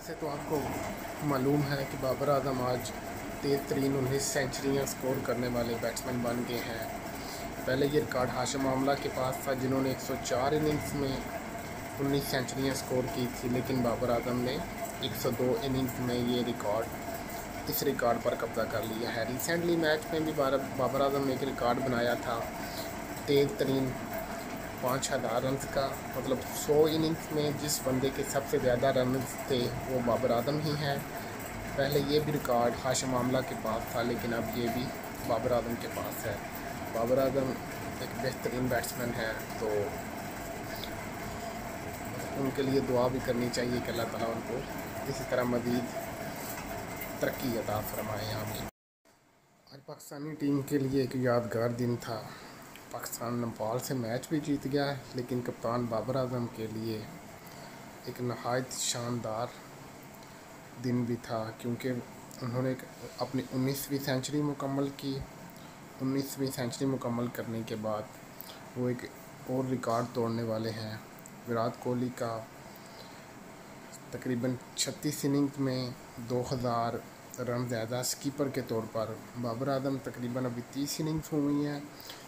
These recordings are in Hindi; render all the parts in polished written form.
वैसे तो आपको मालूम है कि बाबर आजम आज तेज़ तरीन 19 सेंचुरियाँ स्कोर करने वाले बैट्समैन बन गए हैं। पहले ये रिकॉर्ड हाशिम आमला के पास था जिन्होंने 104 इनिंग्स में 19 सेंचुरियाँ स्कोर की थी, लेकिन बाबर आजम ने 102 इनिंग्स में इस रिकॉर्ड पर कब्जा कर लिया है। रिसेंटली मैच में भी बाबर आजम ने एक रिकॉर्ड बनाया था तेज़ तरीन 5000 रन का, मतलब 100 इनिंग्स में जिस बंदे के सबसे ज़्यादा रन थे वो बाबर आजम ही हैं। पहले ये भी रिकॉर्ड हाशिम आमला के पास था, लेकिन अब ये भी बाबर आजम के पास है। बाबर आजम एक बेहतरीन बैट्समैन है, तो उनके लिए दुआ भी करनी चाहिए कि अल्लाह ताला उनको इसी तरह मज़ीद तरक्की अता फरमाए। आमीन। आज पाकिस्तानी टीम के लिए एक यादगार दिन था। पाकिस्तान नेपाल से मैच भी जीत गया, लेकिन कप्तान बाबर आजम के लिए एक नहायत शानदार दिन भी था, क्योंकि उन्होंने अपनी 19वीं सेंचुरी मुकम्मल की। 19वीं सेंचुरी मुकम्मल करने के बाद वो एक और रिकॉर्ड तोड़ने वाले हैं। विराट कोहली का तकरीबन 36 इनिंग्स में 2000 रन ज़्यादा स्कीपर के तौर पर। बाबर आजम तकरीबन अभी 30 इनिंग्स हुई हैं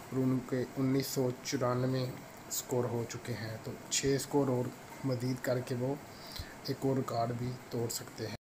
और उनके 1994 स्कोर हो चुके हैं, तो 6 स्कोर और मज़ीद करके वो एक और रिकॉर्ड भी तोड़ सकते हैं।